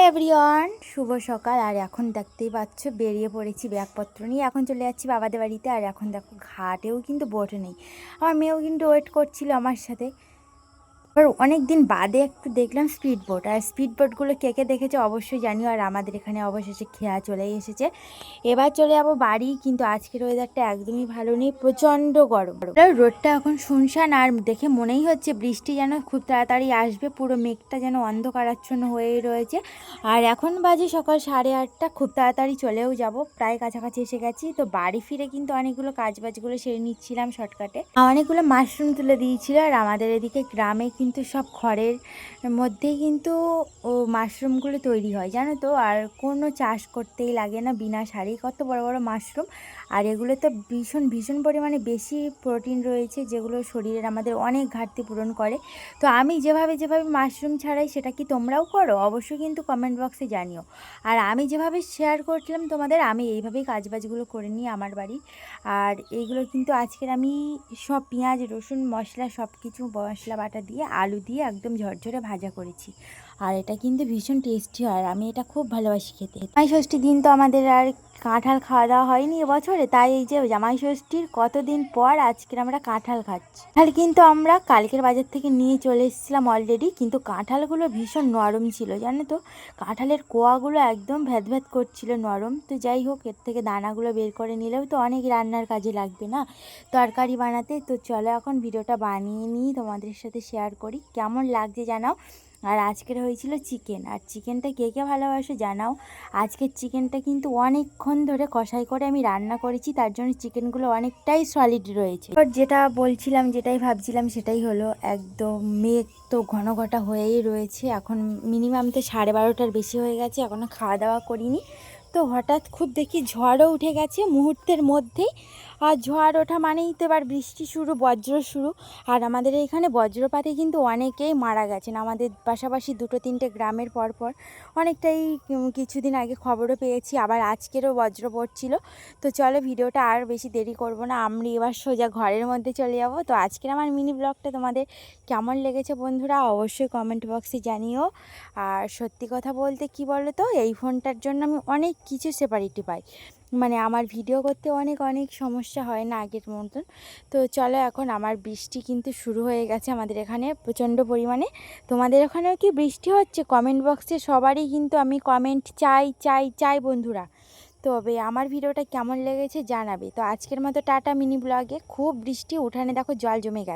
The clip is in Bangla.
এভরিওয়ান, শুভ সকাল। আর এখন দেখতেই পাচ্ছ বেরিয়ে পড়েছি ব্যাগপত্র নিয়ে। এখন চলে যাচ্ছি বাবাদের বাড়িতে। আর এখন দেখো ঘাটেও কিন্তু বোট নেই, আমার মেয়েও কিন্তু ওয়েট করছিল আমার সাথে। এবার অনেক দিন বাদে একটু দেখলাম স্পিড বোট। আর স্পিড বোটগুলো কে কে দেখেছে অবশ্যই জানিও। আর আমাদের এখানে অবশেষে খেয়া চলেই এসেছে। এবার চলে যাবো বাড়ি, কিন্তু আজকের ওয়েদারটা একদমই ভালো নেই, প্রচণ্ড গরম। রোদটা এখন শুনশান, আর দেখে মনেই হচ্ছে বৃষ্টি যেন খুব তাড়াতাড়ি আসবে। পুরো মেঘটা যেন অন্ধকারাচ্ছন্ন হয়েই রয়েছে। আর এখন বাজে সকাল 8:30, খুব তাড়াতাড়ি চলেও যাব, প্রায় কাছাকাছি এসে গেছি। তো বাড়ি ফিরে কিন্তু অনেকগুলো কাজবাজগুলো সেরে নিচ্ছিলাম শর্টকাটে। অনেকগুলো মাশরুম তুলে দিয়েছিল। আর আমাদের এদিকে গ্রামে কিন্তু সব খড়ের মধ্যেই কিন্তু মাশরুমগুলো তৈরি হয়, জানো তো। আর কোনো চাষ করতেই লাগে না, বিনা সারেই কত বড় বড় মাশরুম। আর এগুলো তো ভীষণ ভীষণ পরিমাণে বেশি প্রোটিন রয়েছে, যেগুলো শরীরের আমাদের অনেক ঘাটতি পূরণ করে। তো আমি যেভাবে মাশরুম ছাড়াই, সেটা কি তোমরাও করো? অবশ্যই কিন্তু কমেন্ট বক্সে জানিও। আর আমি যেভাবে শেয়ার করছিলাম তোমাদের, আমি এইভাবেই কাজবাজগুলো করে নিই আমার বাড়ি। আর এইগুলো কিন্তু আজকের আমি সব পেঁয়াজ রসুন মশলা সব কিছু মশলা বাটা দিয়ে আলু দিয়ে একদম ঝরঝরে ভাজা করেছি। আর এটা কিন্তু ভীষণ টেস্টি হয়, আর আমি এটা খুব ভালোবাসি খেতে। জামাই ষষ্ঠীর দিন তো আমাদের আর কাঁঠাল খাওয়া দাওয়া হয়নি এবছরে, তাই এই যে জামাই ষষ্ঠীর কতদিন পর আজকের আমরা কাঁঠাল খাচ্ছি। কাঁঠাল কিন্তু আমরা কালকের বাজার থেকে নিয়ে চলে এসেছিলাম অলরেডি, কিন্তু কাঁঠালগুলো ভীষণ নরম ছিল, জানো তো। কাঁঠালের কোয়াগুলো একদম ভ্যাদ ভ্যাদ করছিল, নরম। তো যাই হোক, এর থেকে দানাগুলো বের করে নিলেও তো অনেক রান্নার কাজে লাগবে না, তরকারি বানাতে। তো চলো এখন ভিডিওটা বানিয়ে নিই, তোমাদের সাথে শেয়ার করি কেমন লাগছে জানাও। আর আজকের হয়েছিল চিকেন, আর চিকেনটা কে কে ভালোবাসো জানাও। আজকের চিকেনটা কিন্তু অনেকক্ষণ ধরে কষাই করে আমি রান্না করেছি, তার জন্য চিকেনগুলো অনেকটাই সলিড রয়েছে। এবার যেটা বলছিলাম, যেটাই ভাবছিলাম সেটাই হলো। একদম মেঘ তো ঘন ঘটা হয়েই রয়েছে। এখন মিনিমাম তো 12:30টার বেশি হয়ে গেছে, এখনও খাওয়া দাওয়া করিনি। তো হঠাৎ খুব দেখি ঝড়ও উঠে গেছে মুহূর্তের মধ্যেই। আর ঝড় ওঠা মানেই তো এবার বৃষ্টি শুরু, বজ্র শুরু। আর আমাদের এইখানে বজ্রপাতে কিন্তু অনেকেই মারা গেছেন, আমাদের পাশাপাশি 2-3টে গ্রামের পরপর। অনেকটাই কিছুদিন আগে খবরও পেয়েছি, আবার আজকেরও বজ্র পড়ছিল। তো চলো ভিডিওটা আর বেশি দেরি করব না, আমি এবার সোজা ঘরের মধ্যে চলে যাব। তো আজকের আমার মিনি ব্লগটা তোমাদের কেমন লেগেছে বন্ধুরা, অবশ্যই কমেন্ট বক্সে জানিও। আর সত্যি কথা বলতে কি বলো তো, এই ফোনটার জন্য আমি অনেক কিছু সেপারেটি পাই, মানে আমার ভিডিও করতে অনেক অনেক সমস্যা হয় না আগের মতন। তো চলো, এখন আমার বৃষ্টি কিন্তু শুরু হয়ে গেছে আমাদের এখানে প্রচণ্ড পরিমাণে। তোমাদের ওখানেও কি বৃষ্টি হচ্ছে? কমেন্ট বক্সে সবারই কিন্তু আমি কমেন্ট চাই চাই চাই বন্ধুরা। তবে আমার ভিডিওটা কেমন লেগেছে জানাবে। তো আজকের মতো টাটা, মিনি ব্লগে খুব বৃষ্টি, উঠানে দেখো জল জমে গেছে।